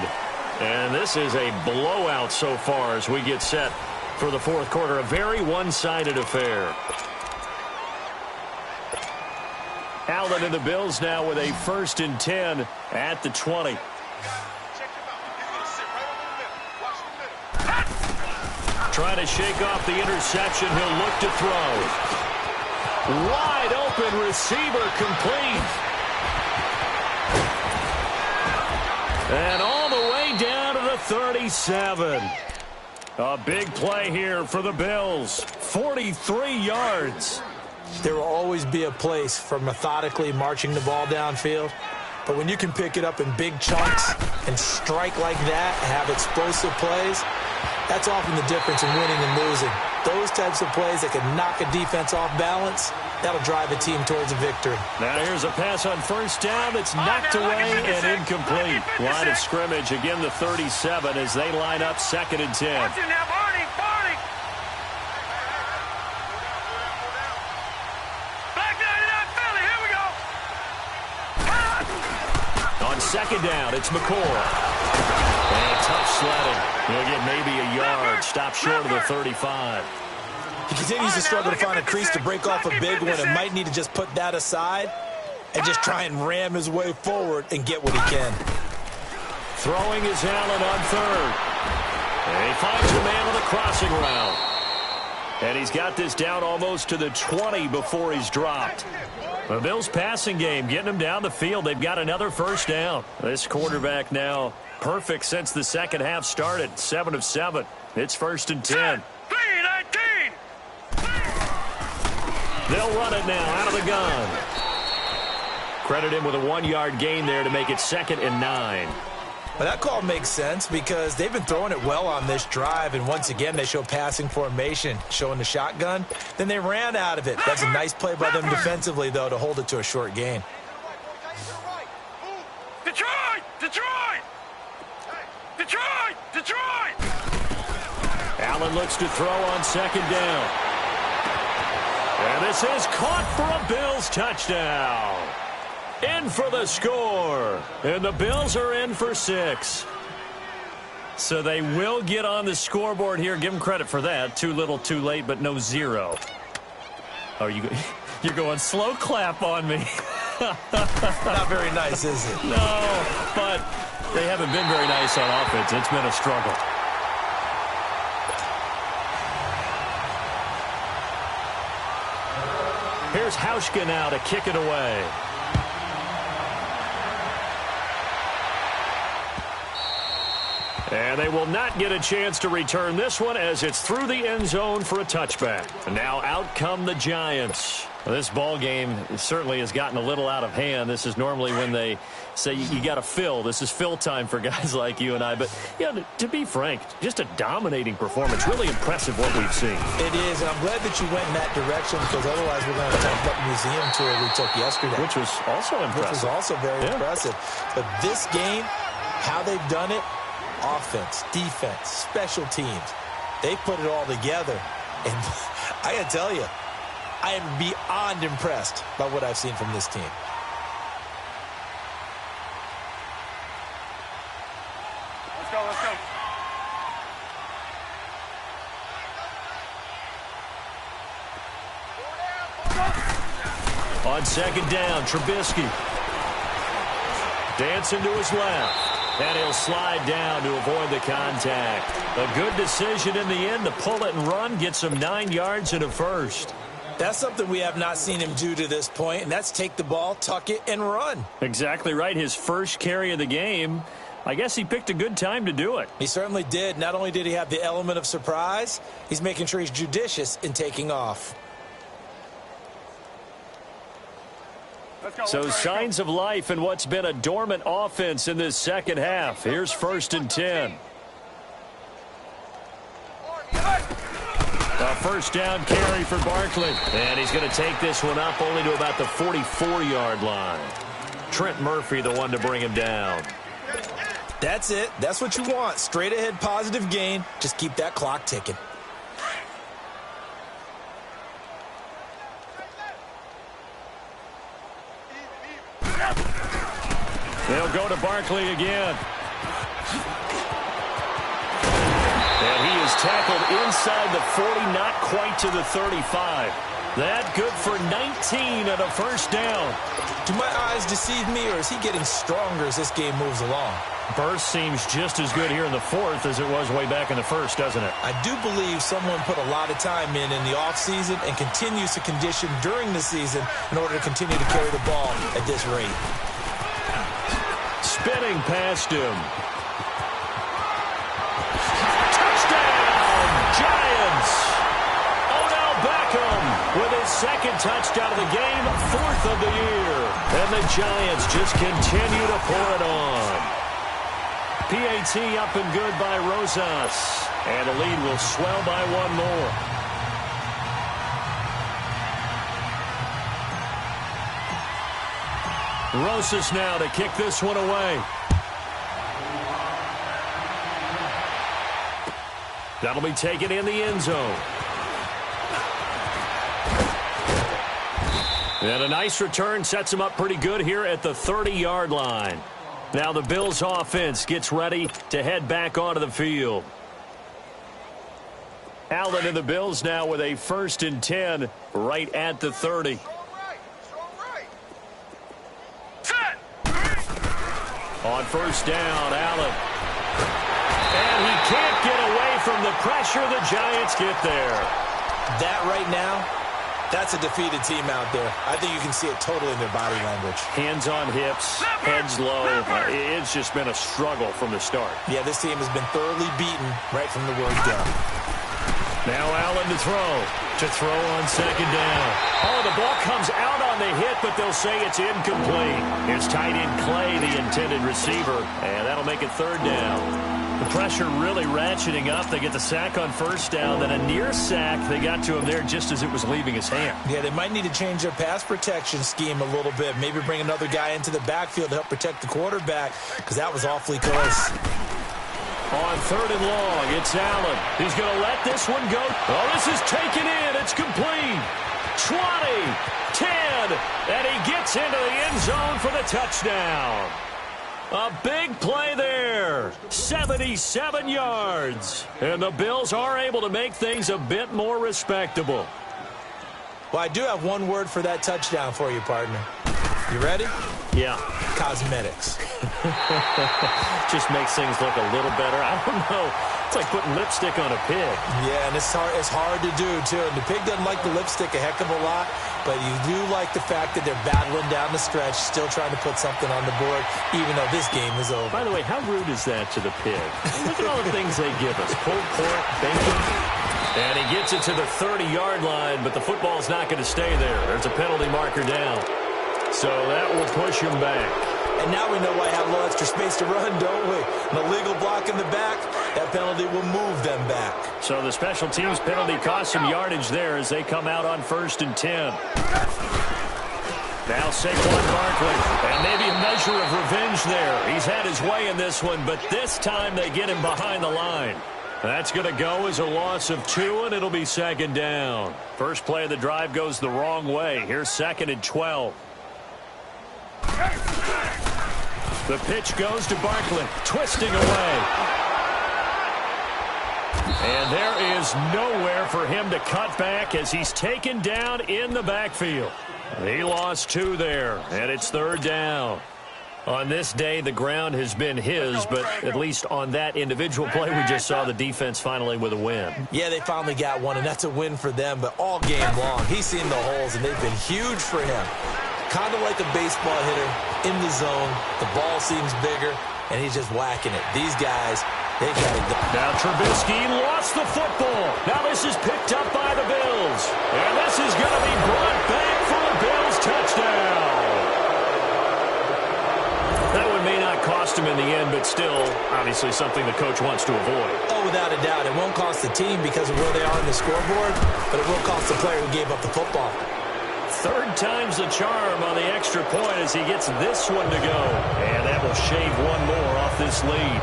And this is a blowout so far as we get set for the fourth quarter. A very one-sided affair. Allen and the Bills now with a 1st and 10 at the 20. Trying to shake off the interception. He'll look to throw. Wide open receiver complete. And all the way down to the 37. A big play here for the Bills. 43 yards. There will always be a place for methodically marching the ball downfield. But when you can pick it up in big chunks and strike like that and have explosive plays, that's often the difference in winning and losing. Those types of plays that can knock a defense off balance, that'll drive a team towards a victory. Now here's a pass on 1st down that's knocked away and incomplete. Line of scrimmage, again the 37 as they line up 2nd and 10. On 2nd down, it's McCoy. And tough sledding. He'll get maybe a yard. Stop short of the 35. He continues to struggle to find a crease to break off a big one and might need to just put that aside and just try and ram his way forward and get what he can. Throwing is Allen on 3rd. And he finds crossing route. And he's got this down almost to the 20 before he's dropped. The Bills' passing game getting them down the field. They've got another first down. This quarterback now perfect since the second half started. 7 of 7. It's 1st and 10. They'll run it now out of the gun. Credit him with a 1-yard gain there to make it 2nd and 9. Well, that call makes sense because they've been throwing it well on this drive, and once again they show passing formation, showing the shotgun. Then they ran out of it. That's a nice play by them defensively, though, to hold it to a short gain. Detroit! Detroit! Detroit! Detroit! Allen looks to throw on 2nd down. And this is caught for a Bills touchdown. In for the score. And the Bills are in for 6. So they will get on the scoreboard here. Give them credit for that. Too little, too late, but no 0. Oh, you're going slow clap on me. Not very nice, is it? No, but they haven't been very nice on offense. It's been a struggle. Here's Hauschka now to kick it away. And they will not get a chance to return this one as it's through the end zone for a touchback. And now out come the Giants. This ball game certainly has gotten a little out of hand. This is normally when they say you got to fill. This is fill time for guys like you and I. But, you know, to be frank, just a dominating performance. Really impressive what we've seen. It is, and I'm glad that you went in that direction because otherwise we're going to talk about the museum tour we took yesterday. Which was also impressive. Which was also very impressive. But this game, how they've done it, offense, defense, special teams, they put it all together. And I got to tell you, I am beyond impressed by what I've seen from this team. Let's go, let's go. On 2nd down, Trubisky. Dancing to his left. And he'll slide down to avoid the contact. A good decision in the end to pull it and run, get some 9 yards and a first. That's something we have not seen him do to this point, and that's take the ball, tuck it, and run. Exactly right. His first carry of the game. I guess he picked a good time to do it. He certainly did. Not only did he have the element of surprise, he's making sure he's judicious in taking off. So signs of life in what's been a dormant offense in this second half. Here's 1st and 10. A first down carry for Barkley. And he's going to take this one up only to about the 44-yard line. Trent Murphy, the one to bring him down. That's it. That's what you want. Straight ahead positive gain. Just keep that clock ticking. They'll go to Barkley again. And he is tackled inside the 40, not quite to the 35. That good for 19 and a first down. Do my eyes deceive me, or is he getting stronger as this game moves along? Burst seems just as good here in the 4th as it was way back in the 1st, doesn't it? I do believe someone put a lot of time in the offseason and continues to condition during the season in order to continue to carry the ball at this rate. Spinning past him. Touchdown, Giants! Odell Beckham with his 2nd touchdown of the game, 4th of the year. And the Giants just continue to pour it on. PAT up and good by Rosas. And the lead will swell by 1 more. Rosas now to kick this one away. That'll be taken in the end zone. And a nice return sets him up pretty good here at the 30-yard line. Now the Bills offense gets ready to head back onto the field. Allen and the Bills now with a 1st and 10 right at the 30. On 1st down, Allen. And he can't get away from the pressure the Giants get there. That right now, that's a defeated team out there. I think you can see it totally in their body language. Hands on hips, heads low. It's just been a struggle from the start. Yeah, this team has been thoroughly beaten right from the word go. Now Allen to throw on second down. Oh, the ball comes out on the hit, but they'll say it's incomplete. It's tight end Clay, the intended receiver, and that'll make it third down. The pressure really ratcheting up. They get the sack on first down, then a near sack. They got to him there just as it was leaving his hand. Yeah, they might need to change their pass protection scheme a little bit. Maybe bring another guy into the backfield to help protect the quarterback, because that was awfully close. On third and long, it's Allen. He's going to let this one go. Oh, this is taken in. It's complete. 20, 10, and he gets into the end zone for the touchdown. A big play there. 77 yards. And the Bills are able to make things a bit more respectable. Well, I do have one word for that touchdown for you, partner. You ready? Yeah. Cosmetics. Just makes things look a little better. I don't know. It's like putting lipstick on a pig. Yeah, and it's hard to do, too. And the pig doesn't like the lipstick a heck of a lot, but you do like the fact that they're battling down the stretch, still trying to put something on the board, even though this game is over. By the way, how rude is that to the pig? Look at all the things they give us. Pulled pork, bacon. And he gets it to the 30-yard line, but the football's not going to stay there. There's a penalty marker down. So that will push him back. And now we know why I have a little extra space to run, don't we? An illegal block in the back, that penalty will move them back. So the special teams penalty costs some yardage there as they come out on 1st and 10. Now Saquon Barkley, and maybe a measure of revenge there. He's had his way in this one, but this time they get him behind the line. That's going to go as a loss of 2, and it'll be second down. First play of the drive goes the wrong way. Here's 2nd and 12. The pitch goes to Barkley, twisting away. And there is nowhere for him to cut back as he's taken down in the backfield. He lost 2 there, and it's third down. On this day, the ground has been his, but at least on that individual play, we just saw the defense finally with a win. Yeah, they finally got one, and that's a win for them, but all game long, he's seen the holes, and they've been huge for him. Kind of like a baseball hitter in the zone. The ball seems bigger, and he's just whacking it. These guys, they got it. Now Trubisky lost the football. Now this is picked up by the Bills. And this is going to be brought back for a Bills touchdown. That one may not cost him in the end, but still, obviously something the coach wants to avoid. Oh, without a doubt. It won't cost the team because of where they are on the scoreboard, but it will cost the player who gave up the football. Third time's the charm on the extra point as he gets this one to go. And that will shave one more off this lead.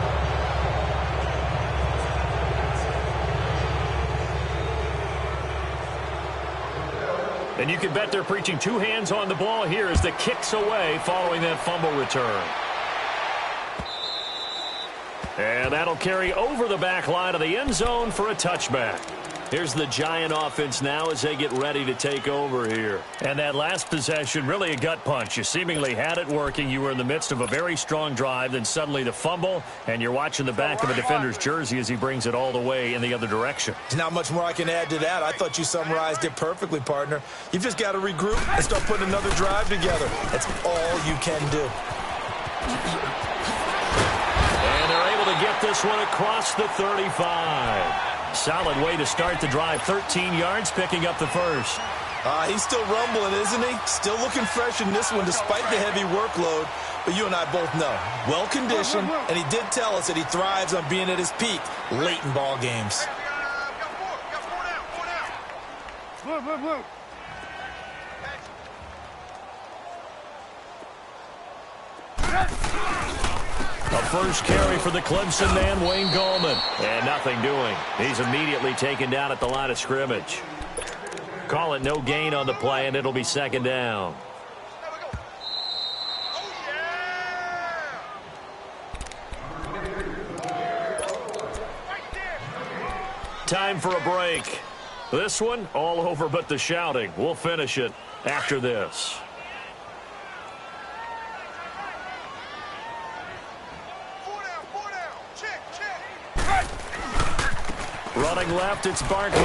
And you can bet they're preaching 2 hands on the ball here as the kick's away following that fumble return. And that'll carry over the back line of the end zone for a touchback. Here's the Giant offense now as they get ready to take over here. And that last possession, really a gut punch. You seemingly had it working. You were in the midst of a very strong drive. Then suddenly the fumble, and you're watching the back of a defender's jersey as he brings it all the way in the other direction. There's not much more I can add to that. I thought you summarized it perfectly, partner. You've just got to regroup and start putting another drive together. That's all you can do. And they're able to get this one across the 35. Solid way to start the drive. 13 yards, picking up the first. He's still rumbling, isn't he? Still looking fresh in this one despite the heavy workload. But you and I both know, well-conditioned, and he did tell us that he thrives on being at his peak late in ball games. Blue. A first carry for the Clemson man, Wayne Gallman. And nothing doing. He's immediately taken down at the line of scrimmage. Call it no gain on the play, and it'll be second down. Time for a break. This one, all over but the shouting. We'll finish it after this. Running left, it's Barkley.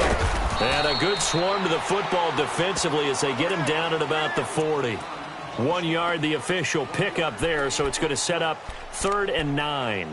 And a good swarm to the football defensively as they get him down at about the 40. 1 yard, the official pickup there, so it's going to set up 3rd and 9.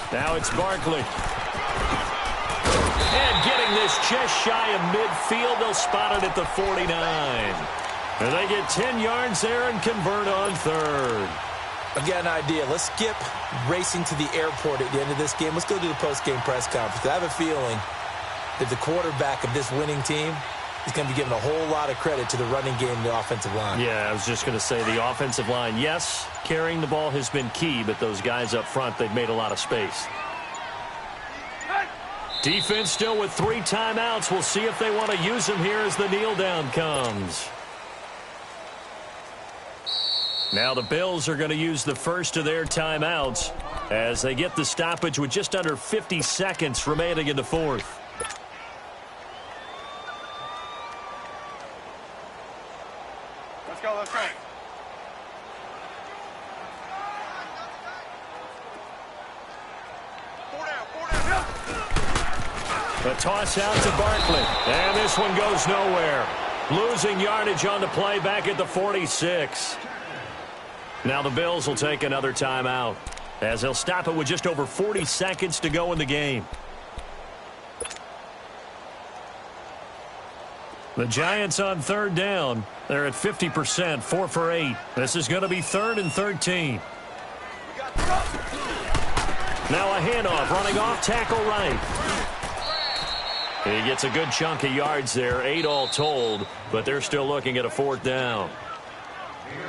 Now it's Barkley. And getting this just shy of midfield. They'll spot it at the 49. And they get 10 yards there and convert on 3rd. I've got an idea. Let's skip racing to the airport at the end of this game. Let's go to the post-game press conference. I have a feeling that the quarterback of this winning team is going to be given a whole lot of credit to the running game and the offensive line. Yeah, I was just going to say the offensive line, yes, carrying the ball has been key, but those guys up front, they've made a lot of space. Defense still with 3 timeouts. We'll see if they want to use them here as the kneel down comes. Now the Bills are going to use the first of their timeouts as they get the stoppage with just under 50 seconds remaining in the 4th. Let's go, let's go. The toss out to Barkley. And this one goes nowhere. Losing yardage on the play back at the 46. Now the Bills will take another timeout as they'll stop it with just over 40 seconds to go in the game. The Giants on 3rd down. They're at 50%, 4 for 8. This is going to be 3rd and 13. Now a handoff, running off tackle right. He gets a good chunk of yards there, 8 all told, but they're still looking at a 4th down.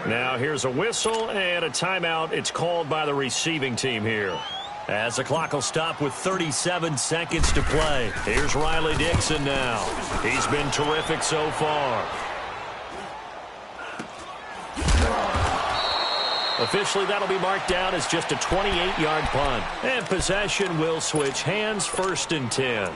Now here's a whistle and a timeout. It's called by the receiving team here. As the clock will stop with 37 seconds to play. Here's Riley Dixon now. He's been terrific so far. Officially, that'll be marked down as just a 28-yard punt. And possession will switch hands, 1st and 10.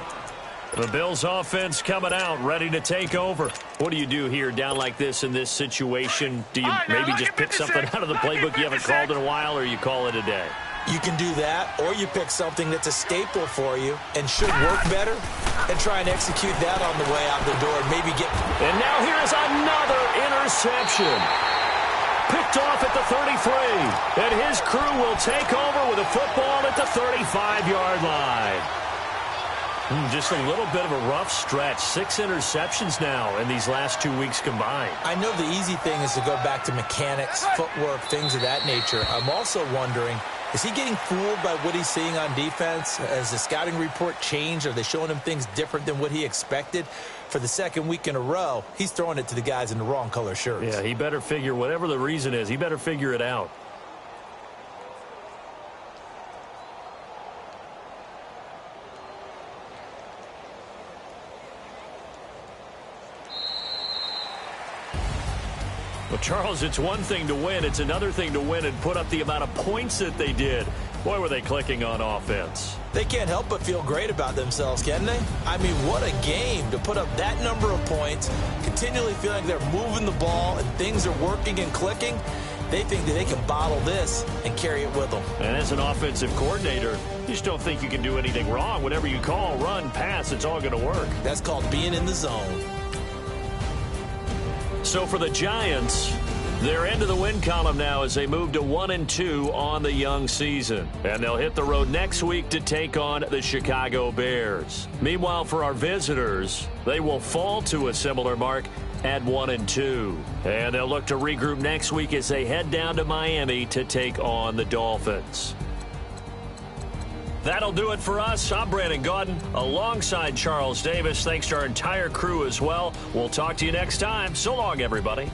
The Bills offense coming out, ready to take over. What do you do here down like this in this situation? Do you maybe just pick something out of the playbook you haven't called in a while, or you call it a day? You can do that, or you pick something that's a staple for you and should work better and try and execute that on the way out the door and maybe get... And now here's another interception. Picked off at the 33. And his crew will take over with a football at the 35-yard line. Just a little bit of a rough stretch. 6 interceptions now in these last 2 weeks combined. I know the easy thing is to go back to mechanics, footwork, things of that nature. I'm also wondering, is he getting fooled by what he's seeing on defense? Has the scouting report changed? Are they showing him things different than what he expected? For the 2nd week in a row, he's throwing it to the guys in the wrong color shirts. Yeah, he better figure, whatever the reason is, he better figure it out. Well, Charles, it's one thing to win. It's another thing to win and put up the amount of points that they did. Boy, were they clicking on offense. They can't help but feel great about themselves, can they? I mean, what a game to put up that number of points, continually feeling like they're moving the ball and things are working and clicking. They think that they can bottle this and carry it with them. And as an offensive coordinator, you just don't think you can do anything wrong. Whatever you call, run, pass, it's all going to work. That's called being in the zone. So for the Giants, they're into the win column now as they move to 1-2 on the young season. And they'll hit the road next week to take on the Chicago Bears. Meanwhile, for our visitors, they will fall to a similar mark at 1-2. And they'll look to regroup next week as they head down to Miami to take on the Dolphins. That'll do it for us. I'm Brandon Gaudin alongside Charles Davis. Thanks to our entire crew as well. We'll talk to you next time. So long, everybody.